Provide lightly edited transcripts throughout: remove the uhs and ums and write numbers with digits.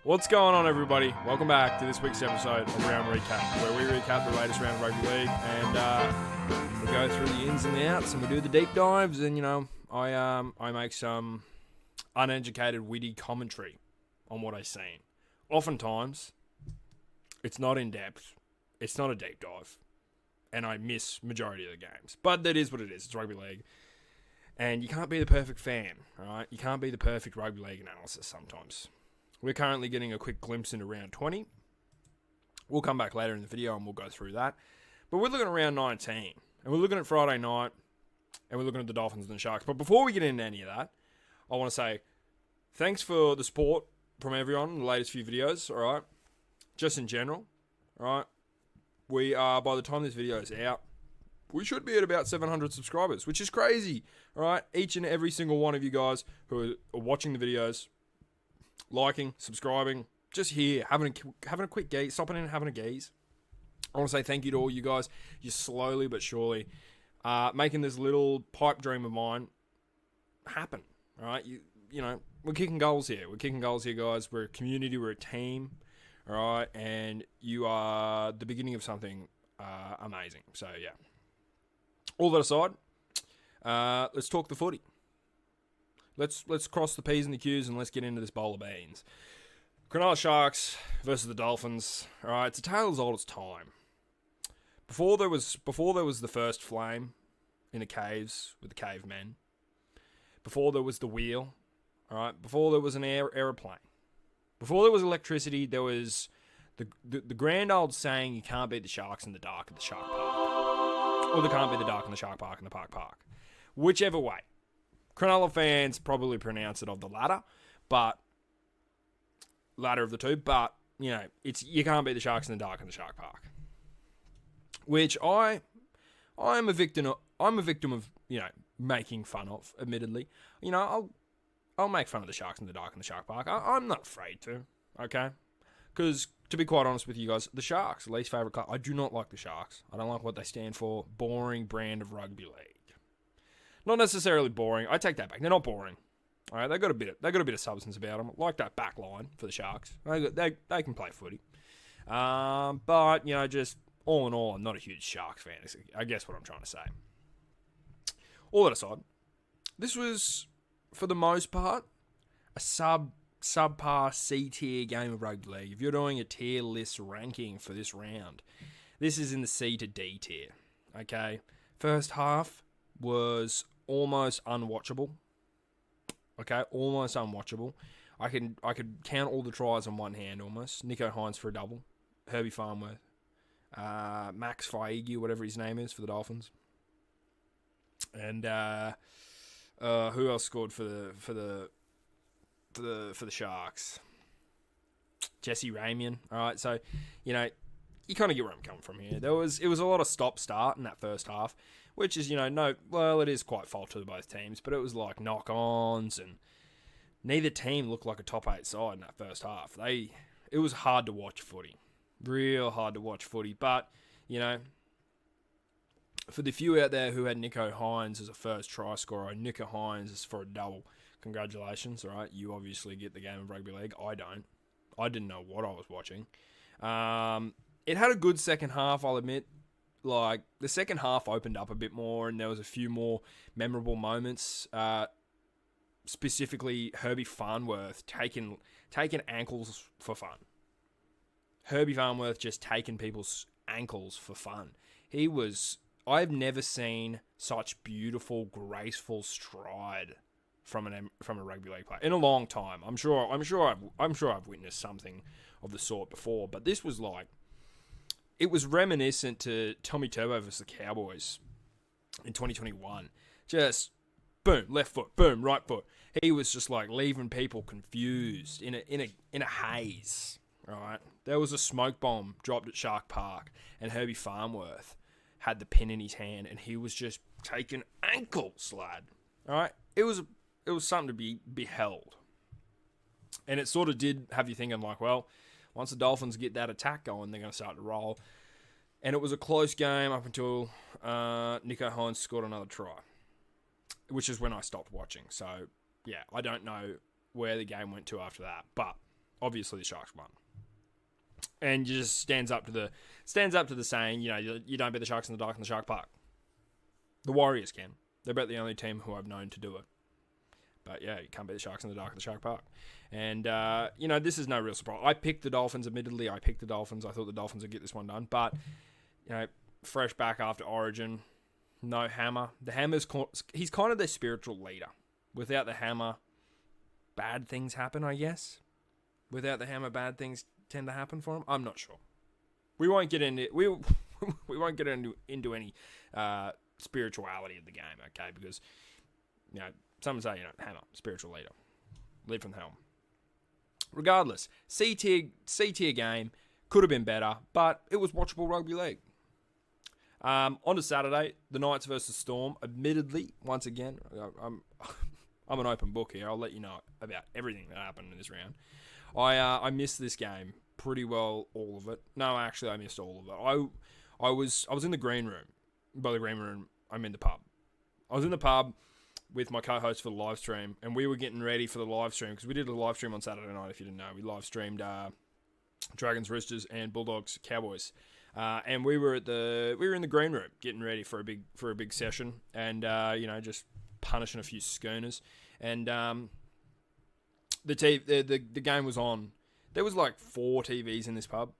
What's going on, everybody? Welcome back to this week's episode of Round Recap, where we recap the latest round of rugby league and we go through the ins and the outs and we do the deep dives. And I make some uneducated, witty commentary on what I've seen. Oftentimes, it's not in depth, it's not a deep dive, and I miss majority of the games. But that is what it is. It's rugby league, and you can't be the perfect fan, right? You can't be the perfect rugby league analysis sometimes. We're currently getting a quick glimpse into round 20. We'll come back later in the video and we'll go through that. But we're looking at round 19. And we're looking at Friday night. And we're looking at the Dolphins and the Sharks. But before we get into any of that, I want to say thanks for the support from everyone in the latest few videos. Alright. Just in general. Alright. We are, by the time this video is out, we should be at about 700 subscribers, which is crazy. Alright. Each and every single one of you guys who are watching the videos, liking, subscribing, just here, having a quick gaze, stopping in and having a gaze. I want to say thank you to all you guys. You're slowly but surely making this little pipe dream of mine happen. All right, you know, we're kicking goals here. We're kicking goals here, guys. We're a community. We're a team. All right, and you are the beginning of something amazing. So yeah. All that aside, let's talk the footy. Let's cross the P's and the Q's and let's get into this bowl of beans. Cronulla Sharks versus the Dolphins. All right, it's a tale as old as time. Before there was the first flame in the caves with the cavemen. Before there was the wheel. All right, before there was an aeroplane. Before there was electricity, there was the grand old saying: you can't beat the Sharks in the dark at the Shark Park, or they can't beat the dark in the Shark Park in the Park. Whichever way. Cronulla fans probably pronounce it of the latter of the two, but you know, you can't beat the Sharks in the dark in the Shark Park. Which I'm a victim of, you know, making fun of, admittedly. You know, I'll make fun of the Sharks in the dark in the Shark Park. I'm not afraid to, okay? Because, to be quite honest with you guys, the Sharks, least favourite club, I do not like the Sharks. I don't like what they stand for. Boring brand of rugby league. Not necessarily boring. I take that back. They're not boring. All right, they got a bit of substance about them. I like that back line for the Sharks. They can play footy. But you know, just all in all, I'm not a huge Sharks fan. I guess what I'm trying to say. All that aside, this was for the most part a subpar C tier game of rugby league. If you're doing a tier list ranking for this round, this is in the C to D tier. Okay, first half was almost unwatchable. Okay, almost unwatchable. I could count all the tries on one hand almost. Nicho Hynes for a double. Herbie Farnworth. Max Faigi, whatever his name is, for the Dolphins. And who else scored for the Sharks? Jesse Ramian. All right, so you know, you kind of get where I'm coming from here. It was a lot of stop-start in that first half, which is, you know, it is quite fault to both teams, but it was like knock-ons, and neither team looked like a top 8 side in that first half. It was hard to watch footy. Real hard to watch footy, but, you know, for the few out there who had Nicho Hynes as a first try scorer, Nicho Hynes is for a double. Congratulations, all right? You obviously get the game of rugby league. I don't. I didn't know what I was watching. It had a good second half, I'll admit. Like, the second half opened up a bit more, and there was a few more memorable moments. Specifically, Herbie Farnworth taking ankles for fun. Herbie Farnworth just taking people's ankles for fun. I've never seen such beautiful, graceful stride from a rugby league player in a long time. I'm sure I've witnessed something of the sort before, but this was like, it was reminiscent to Tommy Turbo versus the Cowboys in 2021. Just boom, left foot, boom, right foot. He was just like leaving people confused in a haze. All right, there was a smoke bomb dropped at Shark Park, and Herbie Farnworth had the pin in his hand, and he was just taking ankles, lad. All right, it was something to be beheld, and it sort of did have you thinking like, well, once the Dolphins get that attack going, they're going to start to roll. And it was a close game up until Nicho Hynes scored another try, which is when I stopped watching. So, yeah, I don't know where the game went to after that. But obviously the Sharks won. And just stands up to the saying, you don't beat the Sharks in the dark in the Shark Park. The Warriors can. They're about the only team who I've known to do it. But yeah, you can't beat the Sharks in the dark in the Shark Park. And, this is no real surprise. I picked the Dolphins, admittedly. I thought the Dolphins would get this one done. But, fresh back after Origin, no Hammer. The Hammer's, he's kind of their spiritual leader. Without the Hammer, bad things happen, I guess. Without the Hammer, bad things tend to happen for him. I'm not sure. We won't get into any spirituality of the game, okay? Because some say Hammer, spiritual leader, lead from the helm. Regardless, C tier game could have been better, but it was watchable rugby league. On to Saturday, the Knights versus Storm. Admittedly, once again, I'm an open book here. I'll let you know about everything that happened in this round. I missed this game pretty well, all of it. No, actually, I missed all of it. I was in the green room. By the green room, I mean the pub. I was in the pub with my co-host for the live stream, and we were getting ready for the live stream because we did a live stream on Saturday night. If you didn't know, we live streamed Dragons, Roosters, and Bulldogs, Cowboys, and we were in the green room getting ready for a big session, and just punishing a few schooners, and the game was on. There was like 4 TVs in this pub.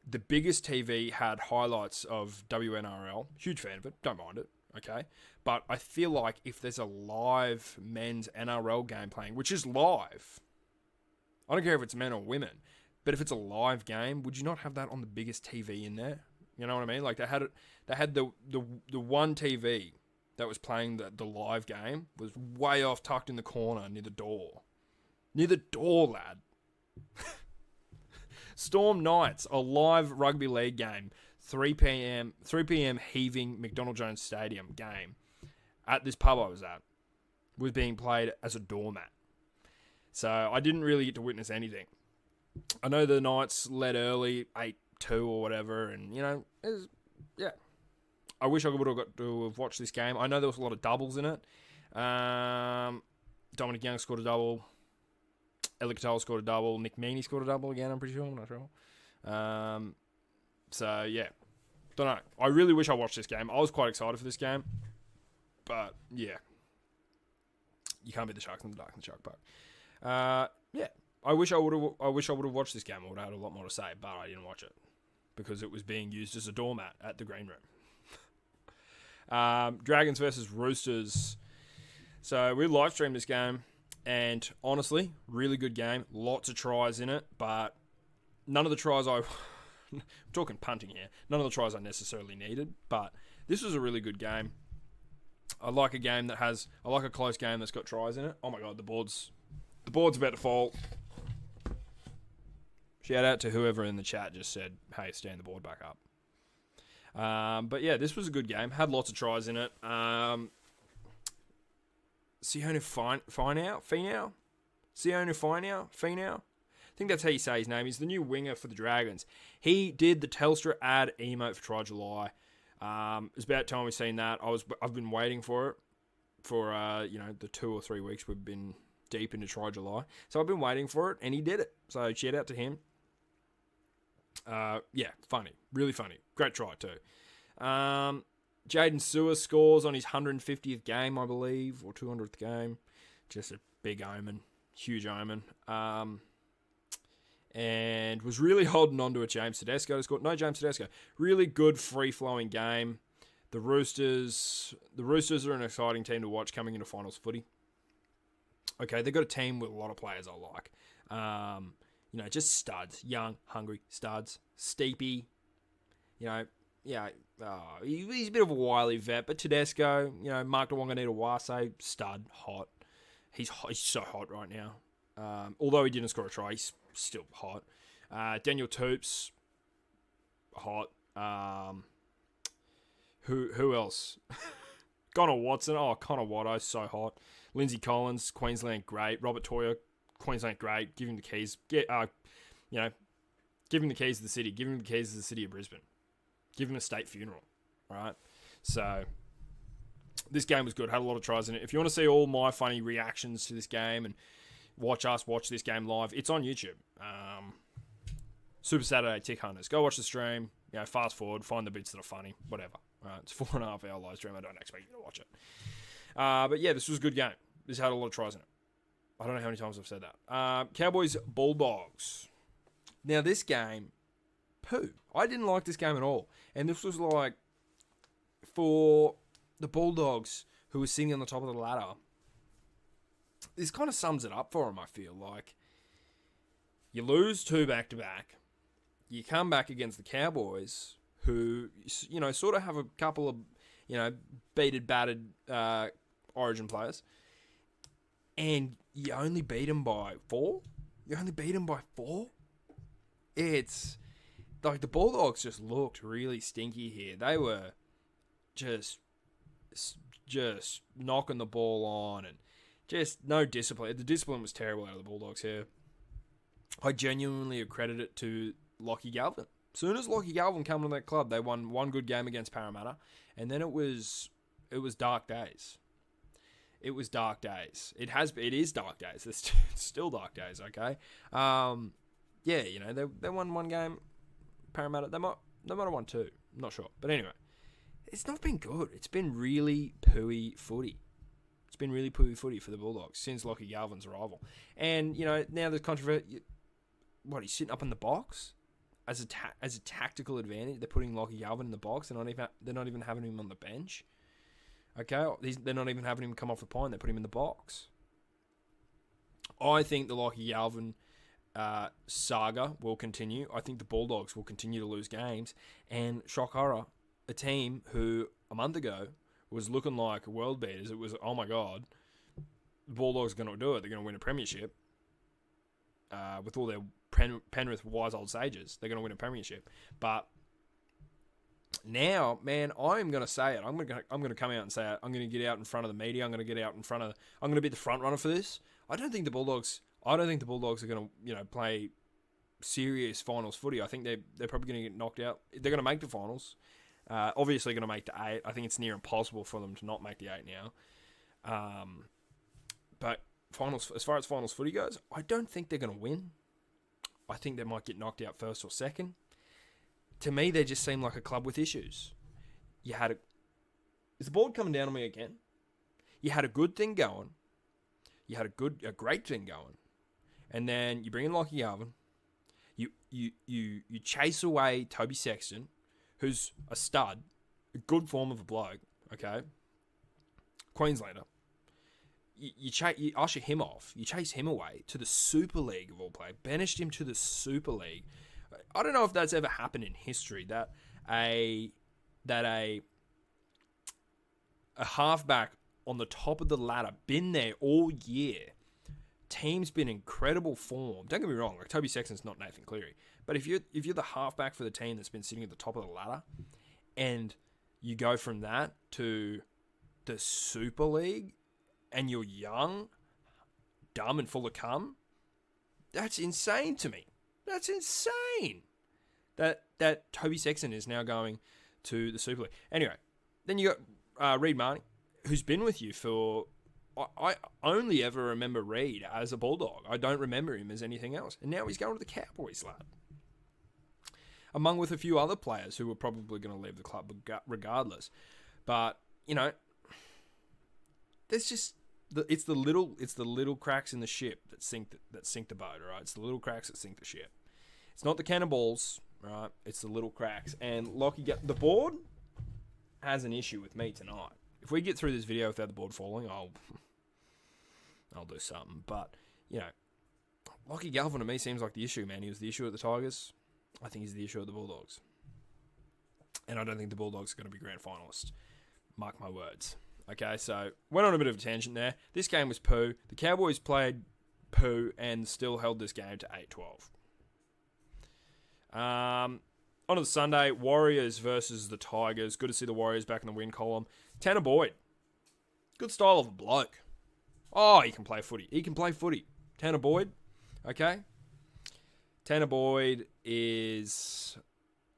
The biggest TV had highlights of WNRL. Huge fan of it. Don't mind it. Okay. But I feel like if there's a live men's NRL game playing, which is live, I don't care if it's men or women, but if it's a live game, would you not have that on the biggest TV in there? You know what I mean? Like they had the one TV that was playing the live game was way off, tucked in the corner near the door. Near the door, lad. Storm Knights, a live rugby league game, 3 p.m. heaving McDonald Jones Stadium game at this pub I was at, was being played as a doormat. So I didn't really get to witness anything. I know the Knights led early, 8-2 or whatever, and, I wish I would have got to have watched this game. I know there was a lot of doubles in it. Dominic Young scored a double. Ellie Katoa scored a double. Nick Meaney scored a double again, I'm pretty sure. I'm not sure. So, yeah. Don't know. I really wish I watched this game. I was quite excited for this game. But, yeah. You can't beat the Sharks in the dark in the Shark Park. Yeah. I wish I would have watched this game. I would have had a lot more to say, but I didn't watch it. Because it was being used as a doormat at the green room. Dragons versus Roosters. So, we live streamed this game. And honestly, really good game. Lots of tries in it, but none of the tries I'm talking punting here. None of the tries I necessarily needed, but this was a really good game. I like a close game that's got tries in it. Oh my god, the board's about to fall. Shout out to whoever in the chat just said, "Hey, stand the board back up." But yeah, this was a good game. Had lots of tries in it. Sione Finau. I think that's how you say his name. He's the new winger for the Dragons. He did the Telstra ad emote for Try July. It's about time we've seen that. I've been waiting for it for the 2 or 3 weeks we've been deep into Try July. So I've been waiting for it, and he did it. So shout out to him. Yeah, funny, really funny, great try too. Jaden Sewer scores on his 150th game, I believe, or 200th game. Just a big omen, huge omen. And was really holding on to it. James Tedesco to score. No, James Tedesco. Really good, free-flowing game. The Roosters are an exciting team to watch coming into finals footy. Okay, they've got a team with a lot of players I like. Just studs. Young, hungry studs. Steepy. He's a bit of a wily vet, but Tedesco, Mark Wanganita-Wase, stud, hot. He's so hot right now. Although he didn't score a try, he's still hot. Daniel Toops, hot. Who else? Connor Watson, Connor Watto, so hot. Lindsay Collins, Queensland, great. Robert Toyer, Queensland, great. Give him the keys. Give him the keys to the city. Give him the keys to the city of Brisbane. Give him a state funeral. All right. So this game was good. Had a lot of tries in it. If you want to see all my funny reactions to this game and watch this game live. It's on YouTube. Super Saturday Tick Hunters. Go watch the stream. Fast forward, find the bits that are funny, whatever. It's a 4.5 hour live stream. I don't expect you to watch it. But yeah, this was a good game. This had a lot of tries in it. I don't know how many times I've said that. Cowboys Bulldogs. Now this game, poo. I didn't like this game at all. And this was like for the Bulldogs who were sitting on the top of the ladder. This kind of sums it up for them, I feel like. You lose 2 back-to-back. You come back against the Cowboys, who, sort of have a couple of, beated, battered Origin players. And you only beat them by 4? It's like the Bulldogs just looked really stinky here. They were just knocking the ball on and just no discipline. The discipline was terrible out of the Bulldogs here. I genuinely accredit it to Lockie Galvin. As soon as Lockie Galvin came to that club, they won one good game against Parramatta, and then it was dark days. It was dark days. It is dark days. It's still dark days. Okay. They won one game. Parramatta. They might have won 2. I'm not sure, but anyway, it's not been good. It's been really pooey footy. It's been really pooey footy for the Bulldogs since Lockie Galvin's arrival. And now there's controversy. What, he's sitting up in the box as a tactical advantage. They're putting Lockie Galvin in the box. They're not even having him on the bench. Okay, they're not even having him come off the pine. They put him in the box. I think the Lockie Galvin saga will continue. I think the Bulldogs will continue to lose games. And shock horror, a team who a month ago was looking like world beaters. It was, oh my God, the Bulldogs are going to do it. They're going to win a premiership. With all their Penrith wise old sages, they're going to win a premiership. But now, man, I'm going to say it. I'm going to come out and say it. I'm going to get out in front of the media. I'm going to be the front runner for this. I don't think the Bulldogs are going to, play serious finals footy. I think they're probably going to get knocked out. They're going to make the finals. Obviously going to make the 8. I think it's near impossible for them to not make the 8 now. But finals, as far as finals footy goes, I don't think they're going to win. I think they might get knocked out first or second. To me, they just seem like a club with issues. Is the board coming down on me again? You had a good thing going. You had a great thing going. And then you bring in Lockie Galvin. You chase away Toby Sexton, who's a stud, a good form of a bloke, okay? Queenslander. You usher him off. You chase him away to the Super League of all play. Banished him to the Super League. I don't know if that's ever happened in history, that a halfback on the top of the ladder, been there all year. Team's been in incredible form. Don't get me wrong, like Toby Sexton's not Nathan Cleary, but if you're the halfback for the team that's been sitting at the top of the ladder, and you go from that to the Super League, and you're young, dumb, and full of cum, that's insane to me. That's insane. That Toby Sexton is now going to the Super League. Anyway, then you got Reid Marnie, who's been with you for... I only ever remember Reid as a Bulldog. I don't remember him as anything else. And now he's going to the Cowboys, lad. Among with a few other players who are probably going to leave the club regardless. But, there's just... It's the little cracks in the ship that sink the boat, all right? It's the little cracks that sink the ship. It's not the cannonballs, right? It's the little cracks. And the board has an issue with me tonight. If we get through this video without the board falling, I'll do something. But, Lockie Galvin to me seems like the issue, man. He was the issue at the Tigers. I think he's the issue at the Bulldogs. And I don't think the Bulldogs are going to be grand finalists. Mark my words. Okay, so went on a bit of a tangent there. This game was poo. The Cowboys played poo and still held this game to 8-12. On to the Sunday, Warriors versus the Tigers. Good to see the Warriors back in the win column. Tanner Boyd. Good style of a bloke. Oh, he can play footy. Tanner Boyd. Okay. Tanner Boyd is,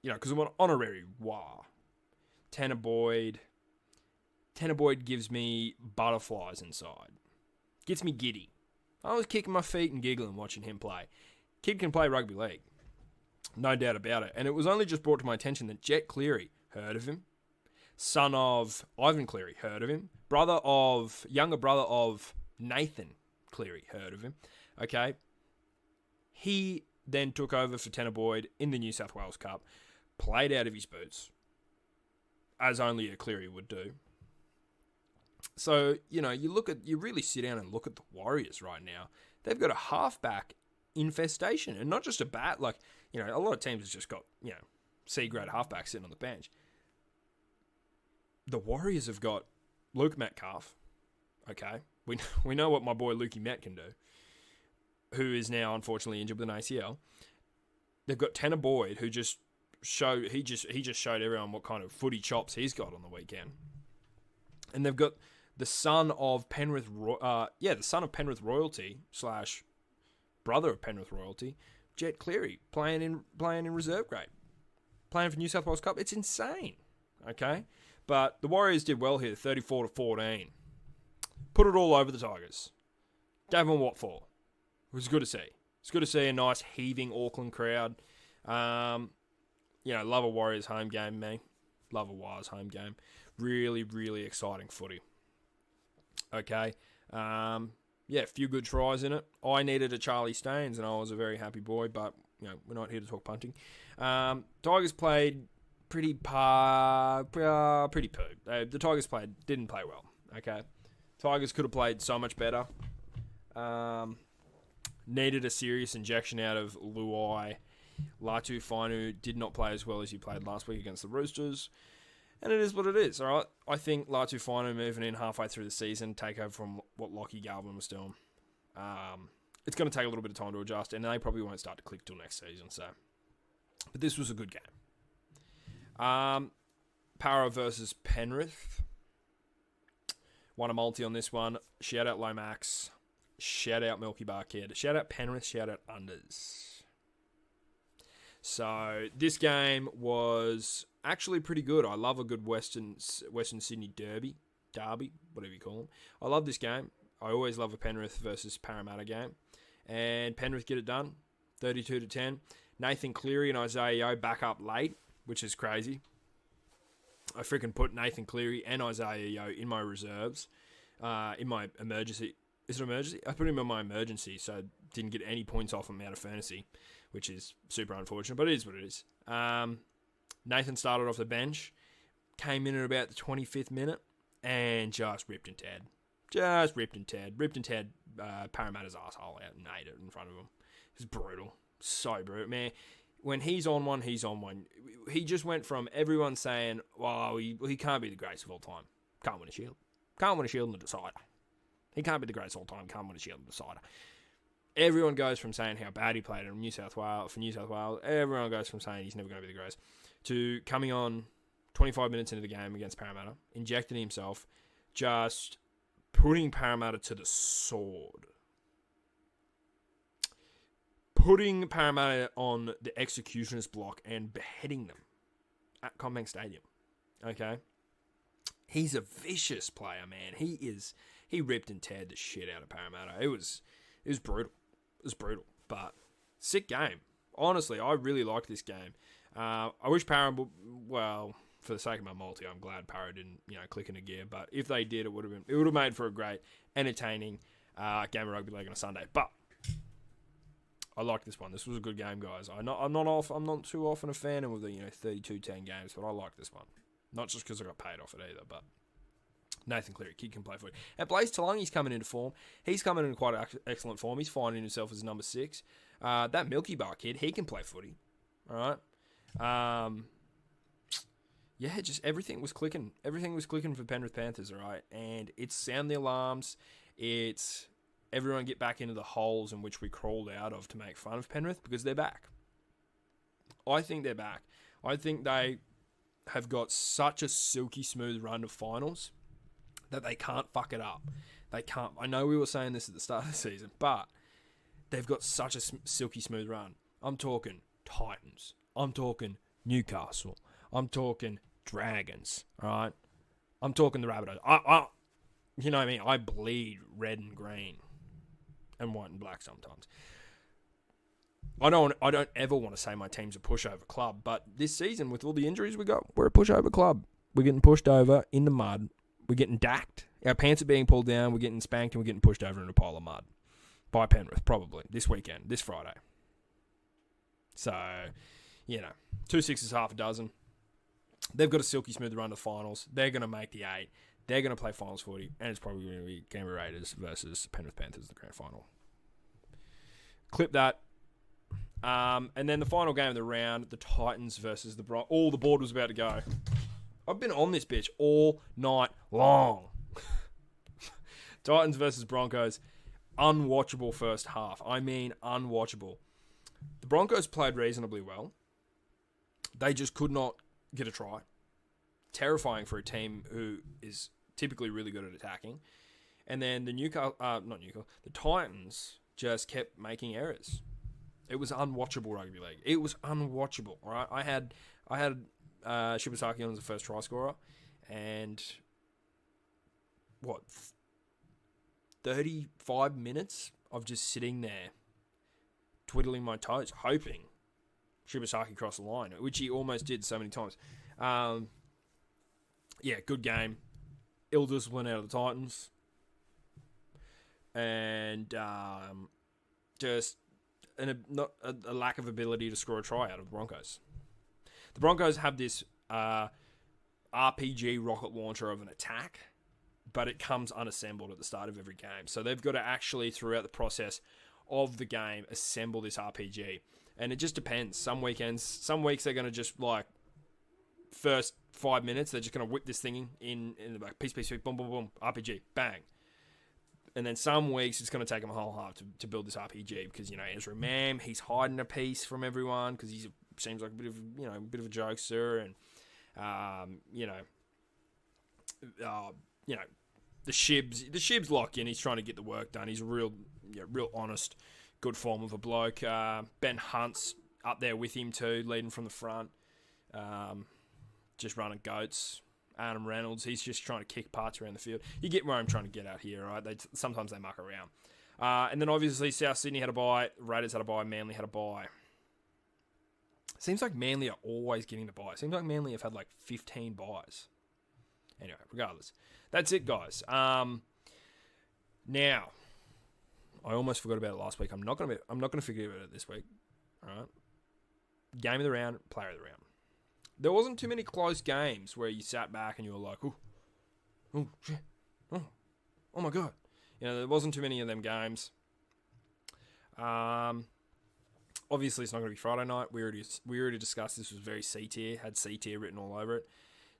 because I'm an honorary war. Tanner Boyd gives me butterflies inside. Gets me giddy. I was kicking my feet and giggling watching him play. Kid can play rugby league. No doubt about it. And it was only just brought to my attention that Jet Cleary, heard of him? Son of Ivan Cleary, heard of him? Younger brother of Nathan Cleary, heard of him? Okay. He then took over for Tanner Boyd in the New South Wales Cup, played out of his boots, as only a Cleary would do. So, you really sit down and look at the Warriors right now. They've got a halfback infestation, and not just a bat. Like, a lot of teams have just got, C-grade halfbacks sitting on the bench. The Warriors have got Luke Metcalf. Okay. We know what my boy Lukey Met can do, who is now unfortunately injured with an ACL. They've got Tanner Boyd, who just showed everyone what kind of footy chops he's got on the weekend. And they've got the son of Penrith royalty / brother of Penrith royalty, Jet Cleary, playing in reserve grade, playing for New South Wales Cup. It's insane. Okay, but the Warriors did well here, 34-14. Put it all over the Tigers. Gave them what for? It was good to see. It's good to see a nice heaving Auckland crowd. Love a Warriors home game, me. Love a Wires home game. Really, really exciting footy. Okay. A few good tries in it. I needed a Charlie Staines, and I was a very happy boy, but, we're not here to talk punting. Tigers played pretty poo. The Tigers didn't play well, okay? Tigers could have played so much better. Needed a serious injection out of Luai. Latu Fainu did not play as well as he played last week against the Roosters. And it is what it is, all right? I think Latu Fainu moving in halfway through the season, take over from what Lockie Galvin was doing. It's going to take a little bit of time to adjust, and they probably won't start to click till next season. So, but this was a good game. Para versus Penrith. Won a multi on this one. Shout out Lomax. Shout out Milky Bar Kid. Shout out Penrith. Shout out Unders. So this game was actually pretty good. I love a good Western Sydney derby, whatever you call them. I love this game. I always love a Penrith versus Parramatta game. And Penrith get it done, 32-10. Nathan Cleary and Isaiah Yeo back up late, which is crazy. I freaking put Nathan Cleary and Isaiah Yeo in my reserves, in my emergency. Is it emergency? I put him in my emergency, so I didn't get any points off him out of fantasy, which is super unfortunate, but it is what it is. Nathan started off the bench, came in at about the 25th minute, and just ripped and tad. Ripped and tad Parramatta's asshole out and ate it in front of him. It was brutal. So brutal, man. When he's on one, he's on one. He just went from everyone saying, well, he can't be the greatest of all time. Can't win a shield. Can't win a shield in the decider. He can't be the greatest of all time. Can't win a shield in the decider. Everyone goes from saying how bad he played in New South Wales. Everyone goes from saying he's never going to be the greatest to coming on 25 minutes into the game against Parramatta, injecting himself, just putting Parramatta to the sword. Putting Parramatta on the executioner's block and beheading them at CommBank Stadium. Okay? He's a vicious player, man. He ripped and teared the shit out of Parramatta. It was brutal. It was brutal. But sick game. Honestly, I really liked this game. I wish Parramatta, well, for the sake of my multi, I'm glad Parra didn't, click in a gear. But if they did, it would have made for a great, entertaining game of rugby league on a Sunday. But I like this one. This was a good game, guys. I'm not too often a fan of the 32-10 games, but I like this one. Not just because I got paid off it either, but Nathan Cleary, kid can play footy. And Blaze Talangi's coming into form. He's coming into quite excellent form. He's finding himself as number 6. That Milky Bar kid, he can play footy. All right. Just everything was clicking. Everything was clicking for Penrith Panthers, all right? And it's sound the alarms. It's everyone get back into the holes in which we crawled out of to make fun of Penrith, because they're back. I think they're back. I think they have got such a silky smooth run to finals that they can't fuck it up. They can't. I know we were saying this at the start of the season, but they've got such a silky smooth run. I'm talking Titans. I'm talking Newcastle. I'm talking Dragons. All right? I'm talking the Rabbitohs. You know what I mean? I bleed red and green. and white and black sometimes. I don't ever want to say my team's a pushover club, but this season with all the injuries we got, we're a pushover club. We're getting pushed over in the mud. We're getting dacked. Our pants are being pulled down. We're getting spanked and we're getting pushed over in a pile of mud by Penrith probably this weekend, this Friday. So, 2 sixes, half a dozen. They've got a silky smooth run to the finals. They're going to make the 8. They're going to play finals footy, and it's probably going to be Canberra Raiders versus Penrith Panthers in the grand final. Clip that. And then the final game of the round, the Titans versus the Broncos. All the board was about to go. I've been on this bitch all night long. Titans versus Broncos. Unwatchable first half. I mean, unwatchable. The Broncos played reasonably well. They just could not get a try. Terrifying for a team who is typically really good at attacking. And then the Titans just kept making errors. It was unwatchable rugby league. It was unwatchable. All right, I had Shibasaki on as the first try scorer, and 35 minutes of just sitting there, twiddling my toes, hoping Shibasaki crossed the line, which he almost did so many times. Good game. Ill discipline out of the Titans, and just a lack of ability to score a try out of the Broncos. The Broncos have this RPG rocket launcher of an attack, but it comes unassembled at the start of every game. So they've got to actually, throughout the process of the game, assemble this RPG. And it just depends. Some weeks they're going to just first 5 minutes, they're just going to whip this thing in piece, boom, boom, boom, RPG, bang. And then some weeks it's going to take them a whole half to build this RPG because, Ezra Mam, he's hiding a piece from everyone because he seems like a bit of a jokester, and the Shib's locked in. He's trying to get the work done. He's a real honest, good form of a bloke. Ben Hunt's up there with him too, leading from the front, just running goats. Adam Reynolds, he's just trying to kick parts around the field. You get where I'm trying to get at here, right? Sometimes they muck around. And then obviously South Sydney had a bye, Raiders had a bye, Manly had a bye. Seems like Manly are always getting the bye. Seems like Manly have had 15 byes. Anyway, regardless. That's it, guys. Now, I almost forgot about it last week. I'm not gonna forget about it this week. All right. Game of the round, player of the round. There wasn't too many close games where you sat back and you were like, oh shit, oh my god. There wasn't too many of them games. Obviously, it's not going to be Friday night. We already discussed this was very C tier, had C tier written all over it.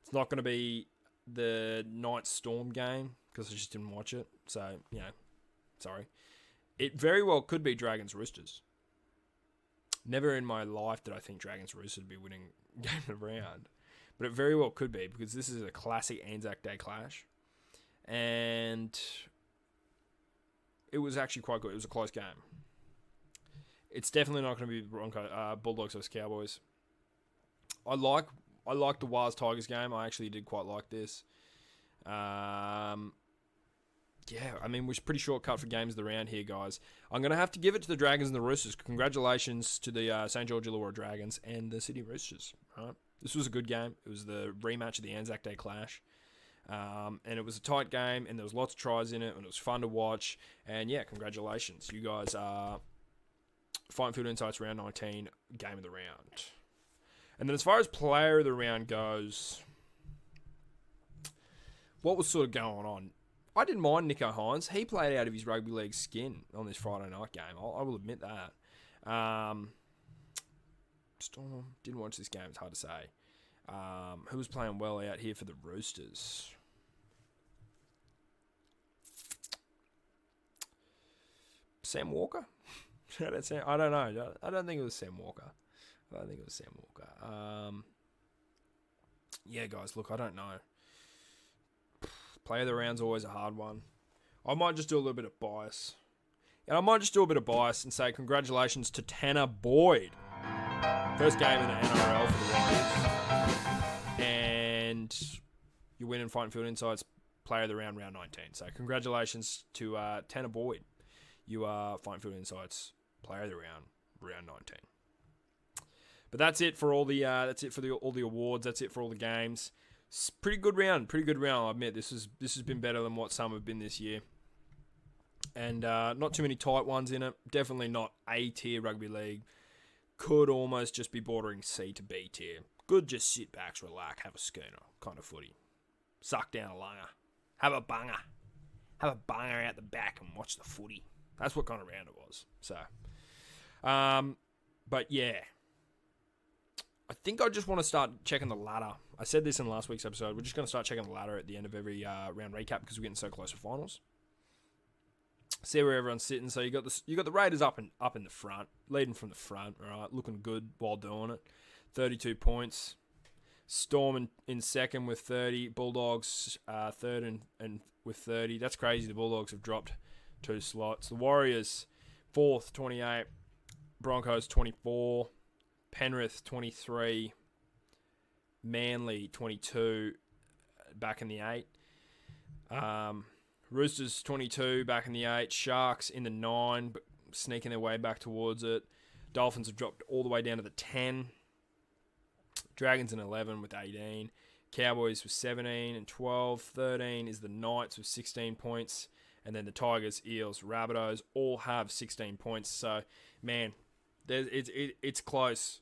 It's not going to be the Night Storm game because I just didn't watch it. So, sorry. It very well could be Dragons Roosters. Never in my life did I think Dragons Roosters would be winning game of the round. But it very well could be because this is a classic Anzac Day clash. And it was actually quite good. It was a close game. It's definitely not going to be Bulldogs versus Cowboys. I like the Wars Tigers game. I actually did quite like this. We're pretty shortcut for games of the round here, guys. I'm going to have to give it to the Dragons and the Roosters. Congratulations to the St. George Illawarra Dragons and the Sydney Roosters. Right? This was a good game. It was the rematch of the Anzac Day clash. And it was a tight game, and there was lots of tries in it, and it was fun to watch. And, congratulations. You guys are Fighting Field Insights Round 19, Game of the Round. And then as far as Player of the Round goes, what was sort of going on? I didn't mind Nicho Hynes. He played out of his rugby league skin on this Friday night game. I will admit that. Storm, didn't watch this game. It's hard to say. Who was playing well out here for the Roosters? Sam Walker? I don't know. I don't think it was Sam Walker. Guys, look, I don't know. Player of the round's always a hard one. I might just do a little bit of bias. And I might just do a bit of bias and say congratulations to Tanner Boyd. First game in the NRL for the Warriors. And you win in Fighting Field Insights Player of the Round, round 19. So congratulations to Tanner Boyd. you are Fighting Foot Insights Player of the Round, round 19. But that's it for all the all the awards. That's it for all the games. Pretty good round. I'll admit this has been better than what some have been this year. And not too many tight ones in it. Definitely not A tier rugby league. Could almost just be bordering C to B tier. Good, just sit back, relax, have a schooner kind of footy. Suck down a lunger. Have a bunger out the back and watch the footy. That's what kind of round it was. So, but yeah. I think I just want to start checking the ladder. I said this in last week's episode. We're just going to start checking the ladder at the end of every round recap because we're getting so close to finals. See where everyone's sitting. So you got the Raiders up in the front, leading from the front. All right, looking good while doing it. 32 points. Storm in second with 30. Bulldogs third and with 30. That's crazy. The Bulldogs have dropped 2 slots. The Warriors fourth, 28. Broncos 24. Penrith 23, Manly 22, back in the 8. Roosters 22, back in the 8. Sharks in the 9, but sneaking their way back towards it. Dolphins have dropped all the way down to the 10. Dragons in 11 with 18. Cowboys with 17 and 12. 13 is the Knights with 16 points. And then the Tigers, Eels, Rabbitohs all have 16 points. So, man, it's close.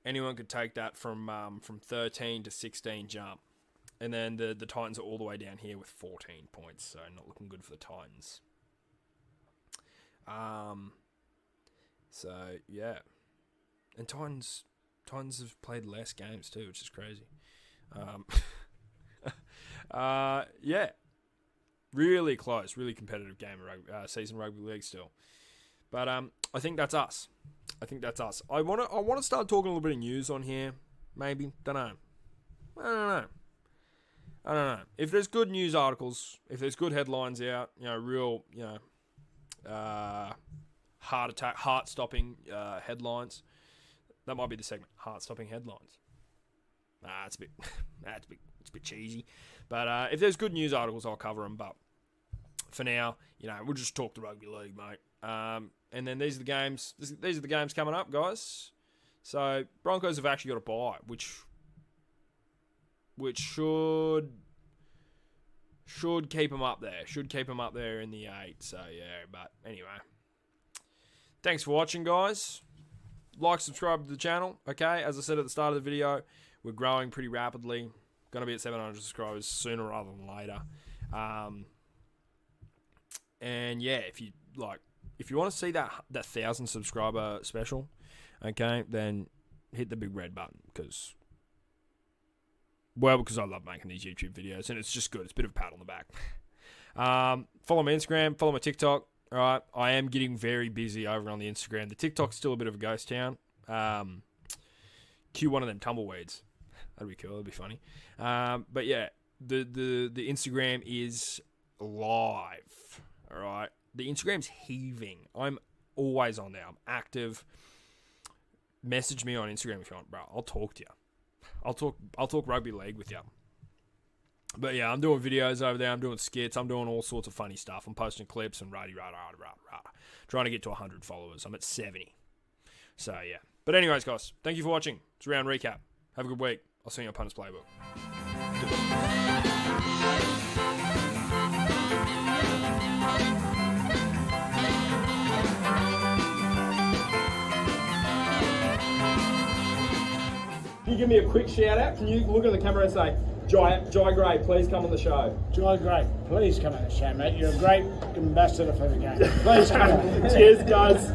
Anyone could take that from 13 to 16 jump. And then the Titans are all the way down here with 14 points. So not looking good for the Titans. So, yeah. And Titans have played less games too, which is crazy. Yeah. Really close, really competitive game of season rugby league still. But I think that's us. I want to start talking a little bit of news on here. Maybe. I don't know. If there's good news articles, if there's good headlines out, real, heart-stopping headlines, that might be the segment. Heart-stopping headlines. It's a bit cheesy. But if there's good news articles, I'll cover them. But for now, we'll just talk the rugby league, mate. And then these are the games. These are the games coming up, guys. So Broncos have actually got a bye, which should keep them up there. Should keep them up there in the 8. So yeah, but anyway, thanks for watching, guys. Like, subscribe to the channel. Okay, as I said at the start of the video, we're growing pretty rapidly. Going to be at 700 subscribers sooner rather than later. And yeah, if you want to see that 1,000 subscriber special, okay, then hit the big red button because I love making these YouTube videos and it's just good. It's a bit of a pat on the back. Follow my Instagram, follow my TikTok. All right, I am getting very busy over on the Instagram. The TikTok's still a bit of a ghost town. Cue one of them tumbleweeds. That'd be cool. That'd be funny. But yeah, the Instagram is live. All right. The Instagram's heaving. I'm always on there. I'm active. Message me on Instagram if you want, bro. I'll talk to you. I'll talk rugby league with you. But yeah, I'm doing videos over there. I'm doing skits. I'm doing all sorts of funny stuff. I'm posting clips and rah. Trying to get to 100 followers. I'm at 70. So yeah. But anyways, guys, thank you for watching. It's a round recap. Have a good week. I'll see you on Punters Playbook. Can you give me a quick shout out? Can you look at the camera and say, Jai Gray, please come on the show. Jai Gray, please come on the show, mate. You're a great ambassador for the game. Please come on. Cheers, guys.